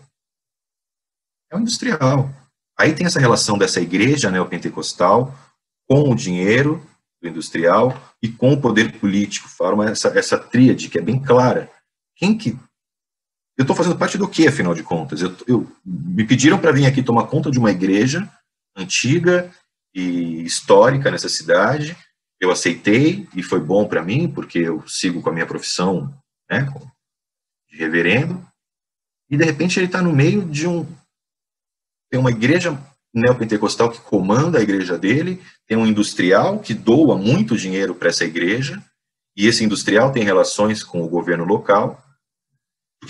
é o industrial. Aí tem essa relação dessa igreja neopentecostal com o dinheiro do industrial e com o poder político. Forma essa tríade que é bem clara. Eu estou fazendo parte do que, afinal de contas? Me pediram para vir aqui tomar conta de uma igreja antiga e histórica nessa cidade. Eu aceitei e foi bom para mim, porque eu sigo com a minha profissão, né, de reverendo. E, de repente, ele está no meio tem uma igreja neopentecostal que comanda a igreja dele, tem um industrial que doa muito dinheiro para essa igreja, e esse industrial tem relações com o governo local,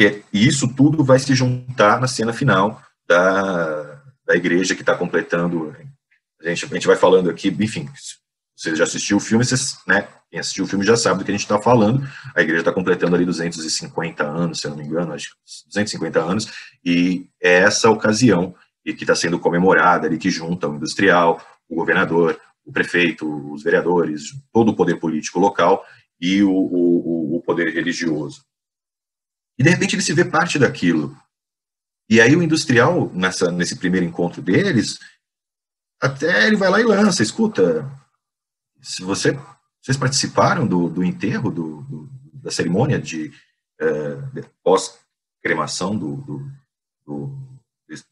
e isso tudo vai se juntar na cena final da igreja que está completando. A gente vai falando aqui, enfim, você já assistiu o filme, né? Quem assistiu o filme já sabe do que a gente está falando. A igreja está completando ali 250 anos, se eu não me engano, acho que 250 anos, e é essa ocasião que está sendo comemorada ali, que junta o industrial, o governador, o prefeito, os vereadores, todo o poder político local e o poder religioso. E, de repente, ele se vê parte daquilo. E aí o industrial, nesse primeiro encontro deles, até ele vai lá e lança, escuta, se vocês participaram do enterro, da cerimônia de pós-cremação do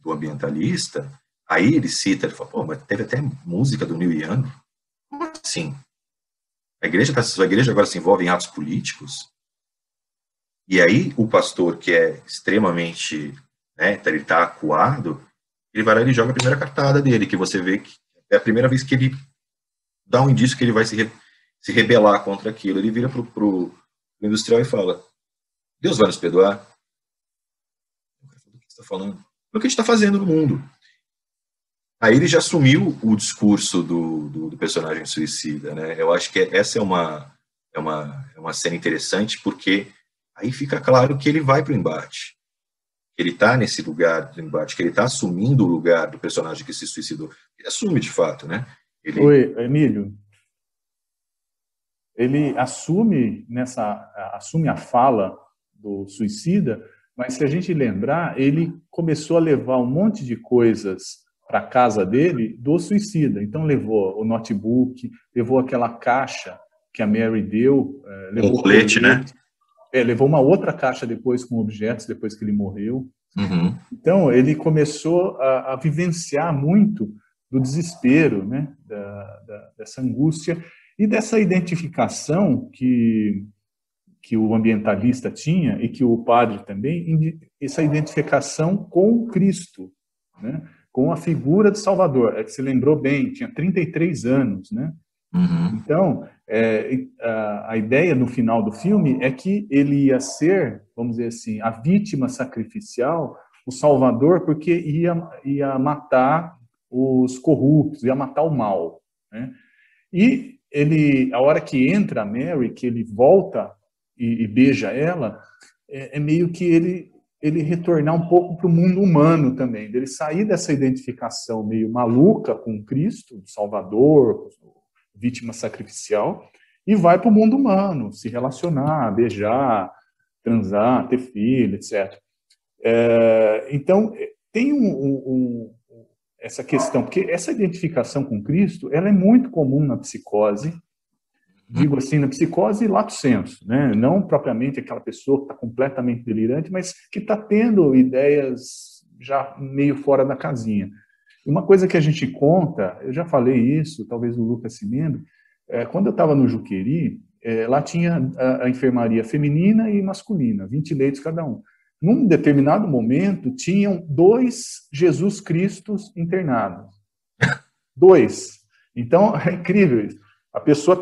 ambientalista, aí ele cita, ele fala, pô, mas teve até música do Neil Young. Como assim? A igreja agora se envolve em atos políticos? E aí o pastor, que é extremamente, né, ele está acuado, ele vai lá e ele joga a primeira cartada dele, que você vê que é a primeira vez que ele dá um indício que ele vai se rebelar contra aquilo. Ele vira pro industrial e fala, Deus vai nos perdoar? O que você está falando? O que a gente está fazendo no mundo? Aí ele já assumiu o discurso do personagem suicida, né? Eu acho que essa é uma cena interessante, porque aí fica claro que ele vai para o embate. Ele está nesse lugar do embate, que ele está assumindo o lugar do personagem que se suicidou. Ele assume, de fato, né? Oi, Emílio. Ele assume a fala do suicida, mas se a gente lembrar, ele começou a levar um monte de coisas para a casa dele do suicida. Então levou o notebook, levou aquela caixa que a Mary deu, levou um colete, né? Levou uma outra caixa depois com objetos, depois que ele morreu. Uhum. Então ele começou a vivenciar muito do desespero, né? Dessa angústia e dessa identificação que o ambientalista tinha e que o padre também, essa identificação com Cristo, né? Com a figura de Salvador. É que você lembrou bem, tinha 33 anos, né? Uhum. Então, a ideia no final do filme é que ele ia ser, vamos dizer assim, a vítima sacrificial, o Salvador, porque ia matar os corruptos, ia matar o mal, né? E a hora que entra a Mary, que ele volta e beija ela, é meio que ele retornar um pouco para o mundo humano também, dele sair dessa identificação meio maluca com Cristo, Salvador, vítima sacrificial, e vai para o mundo humano, se relacionar, beijar, transar, ter filho, etc. Então, tem essa questão, porque essa identificação com Cristo, ela é muito comum na psicose, digo assim, na psicose lato sensu, né? Não propriamente aquela pessoa que está completamente delirante, mas que está tendo ideias já meio fora da casinha. Uma coisa que a gente conta, eu já falei isso, talvez o Lucas se lembre, quando eu estava no Juqueri, lá tinha a enfermaria feminina e masculina, 20 leitos cada um. Num determinado momento, tinham 2 Jesus Cristos internados. 2. Então, é incrível isso. A pessoa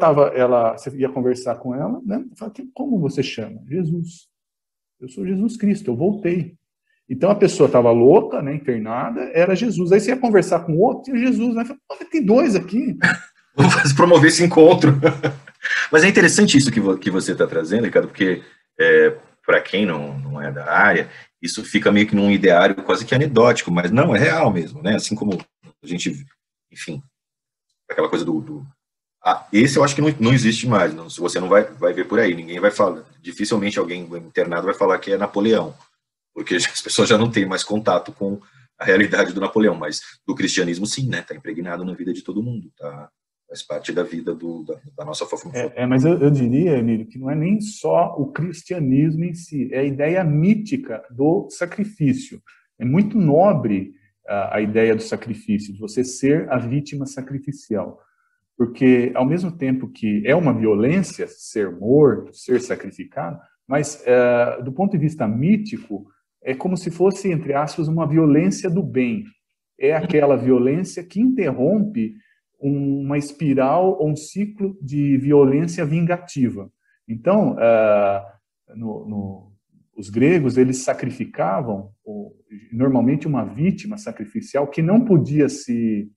você ia conversar com ela, né? Fala, como você chama? Jesus. Eu sou Jesus Cristo, eu voltei. Então a pessoa estava louca, né, internada, era Jesus. Aí você ia conversar com outro, tinha Jesus, né? Fala, tem 2 aqui. Vamos promover esse encontro. Mas é interessante isso que você está trazendo, Ricardo, porque para quem não é da área, isso fica meio que num ideário quase que anedótico, mas não, é real mesmo, né? Assim como a gente, enfim, aquela coisa esse eu acho que não existe mais, não, se você não vai ver por aí, ninguém vai falar, dificilmente alguém internado vai falar que é Napoleão, porque as pessoas já não têm mais contato com a realidade do Napoleão, mas do cristianismo sim, né? Está impregnado na vida de todo mundo, tá? Faz parte da vida da nossa formação. Mas eu diria, Emílio, que não é nem só o cristianismo em si, é a ideia mítica do sacrifício. É muito nobre a ideia do sacrifício, de você ser a vítima sacrificial. Porque, ao mesmo tempo que é uma violência ser morto, ser sacrificado, mas, do ponto de vista mítico, é como se fosse, entre aspas, uma violência do bem. É aquela violência que interrompe uma espiral ou um ciclo de violência vingativa. Então, os gregos, eles sacrificavam, normalmente, uma vítima sacrificial que não podia se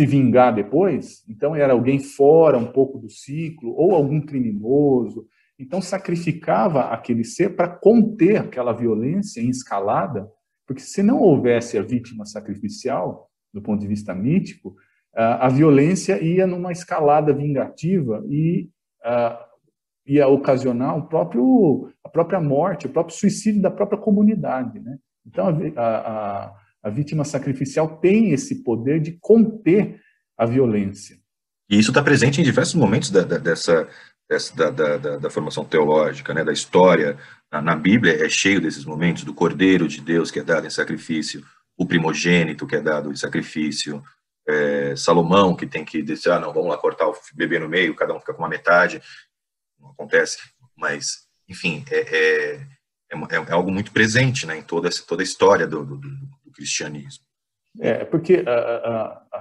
vingar depois, então era alguém fora um pouco do ciclo, ou algum criminoso, então sacrificava aquele ser para conter aquela violência em escalada, porque se não houvesse a vítima sacrificial, do ponto de vista mítico, a violência ia numa escalada vingativa e ia ocasionar a própria morte, o próprio suicídio da própria comunidade, né? Então, a A vítima sacrificial tem esse poder de conter a violência. E isso está presente em diversos momentos da formação teológica, né, da história. Na Bíblia é cheio desses momentos, do Cordeiro de Deus que é dado em sacrifício, o primogênito que é dado em sacrifício, Salomão que tem que dizer, não, vamos lá cortar o bebê no meio, cada um fica com uma metade. Não acontece, mas, enfim, é algo muito presente, né, em toda a história do cristianismo. Porque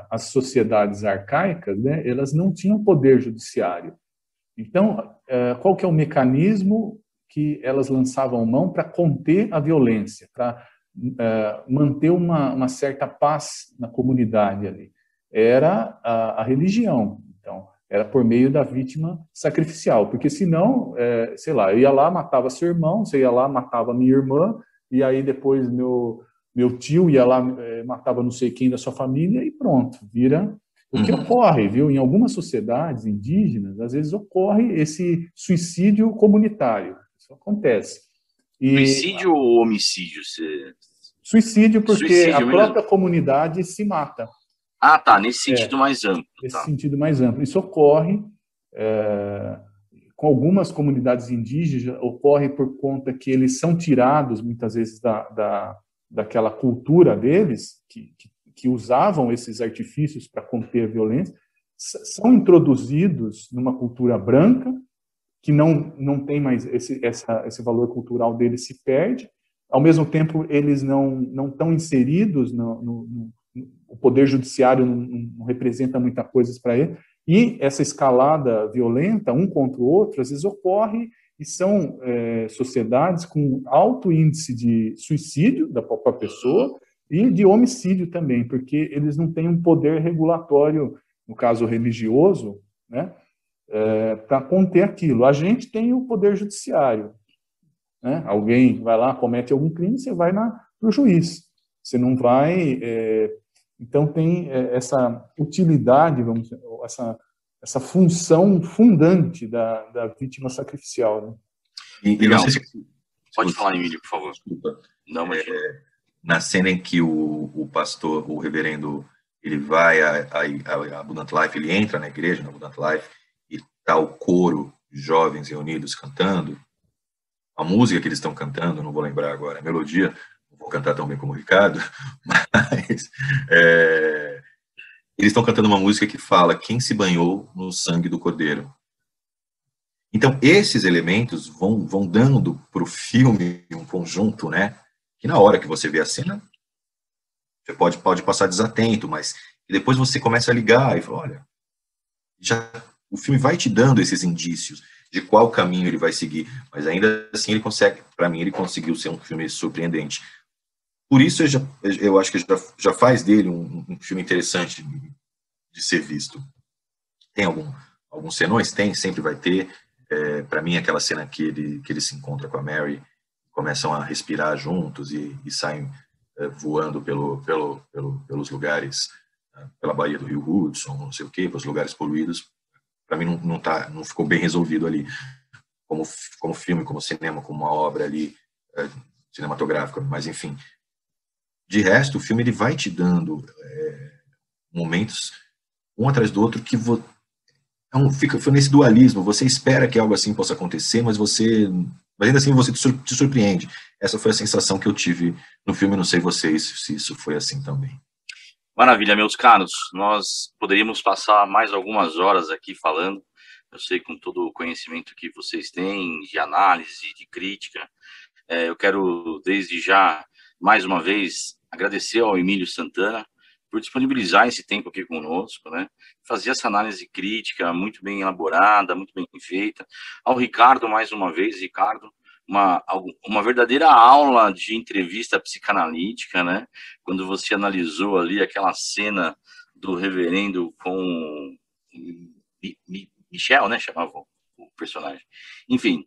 as sociedades arcaicas, né, elas não tinham poder judiciário. Então, qual que é o mecanismo que elas lançavam mão para conter a violência, para manter uma certa paz na comunidade ali? Era a religião. Então, era por meio da vítima sacrificial, porque senão, sei lá, eu ia lá, matava seu irmão, você ia lá, matava minha irmã, e aí depois meu tio ia lá, matava não sei quem da sua família, e pronto, vira... O que ocorre, viu? Em algumas sociedades indígenas, às vezes ocorre esse suicídio comunitário. Isso acontece. Suicídio ou homicídio? Suicídio porque a própria comunidade se mata. Ah, tá, nesse sentido mais amplo. Nesse sentido mais amplo. Isso ocorre com algumas comunidades indígenas, ocorre por conta que eles são tirados, muitas vezes, daquela cultura deles, que usavam esses artifícios para conter a violência, são introduzidos numa cultura branca, que não tem mais esse valor cultural deles, se perde. Ao mesmo tempo, eles não estão inseridos o poder judiciário não representa muita coisa para ele, e essa escalada violenta, um contra o outro, às vezes ocorre, e são sociedades com alto índice de suicídio da própria pessoa, e de homicídio também, porque eles não têm um poder regulatório, no caso religioso, né, para conter aquilo. A gente tem o poder judiciário. Né? Alguém vai lá, comete algum crime, você vai para o juiz. Você não vai... Então, tem essa utilidade, vamos dizer, essa função fundante da vítima sacrificial. Né? E não sei se... Pode falar, Emílio, por favor. Desculpa. Não, mas... Na cena em que o pastor, o reverendo, ele vai a Abundant Life, ele entra na igreja, na Abundant Life, e está o coro de jovens reunidos cantando, a música que eles estão cantando, não vou lembrar agora a melodia, não vou cantar tão bem como o Ricardo, mas eles estão cantando uma música que fala quem se banhou no sangue do Cordeiro. Então, esses elementos vão dando para o filme um conjunto, né? Que na hora que você vê a cena, você pode passar desatento, mas depois você começa a ligar e fala, olha, o filme vai te dando esses indícios de qual caminho ele vai seguir, mas ainda assim para mim, ele conseguiu ser um filme surpreendente. Por isso, eu acho que já faz dele um filme interessante de ser visto. Tem alguns senões? Tem, sempre vai ter. Para mim, aquela cena que ele se encontra com a Mary, começam a respirar juntos e saem voando pelos lugares, pela Baía do Rio Hudson, não sei o quê, pelos lugares poluídos. Para mim não ficou bem resolvido ali, como filme, como cinema, como uma obra ali cinematográfica, mas enfim. De resto, o filme ele vai ainda momentos um atrás do outro que fica nesse dualismo. Você espera que algo assim possa acontecer, mas ainda assim você te surpreende. Essa foi a sensação que eu tive no filme. Não sei vocês se isso foi assim também. Maravilha, meus caros. Nós poderíamos passar mais algumas horas aqui falando. Eu sei, com todo o conhecimento que vocês têm de análise, de crítica. Eu quero, desde já, mais uma vez, agradecer ao Emílio Santana por disponibilizar esse tempo aqui conosco, né? Fazer essa análise crítica muito bem elaborada, muito bem feita. Ao Ricardo, mais uma vez, Ricardo, uma verdadeira aula de entrevista psicanalítica, né? Quando você analisou ali aquela cena do reverendo com Michel, né? Chamava o personagem. Enfim,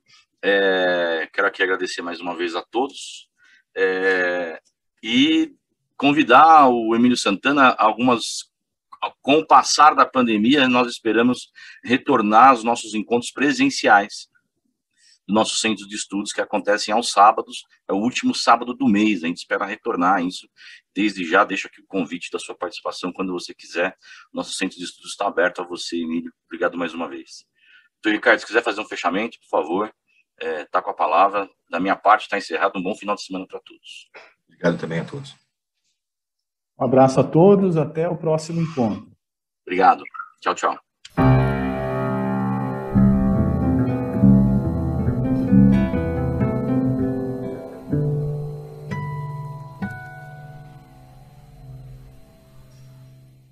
quero aqui agradecer mais uma vez a todos e convidar o Emílio Santana com o passar da pandemia, nós esperamos retornar aos nossos encontros presenciais do nosso centro de estudos, que acontecem aos sábados, é o último sábado do mês, a gente espera retornar a isso, desde já deixo aqui o convite da sua participação quando você quiser. Nosso centro de estudos está aberto a você, Emílio. Obrigado mais uma vez. Então, Ricardo, se quiser fazer um fechamento, por favor, tá com a palavra. Da minha parte, está encerrado. Um bom final de semana para todos. Obrigado também a todos. Um abraço a todos, até o próximo encontro. Obrigado. Tchau, tchau.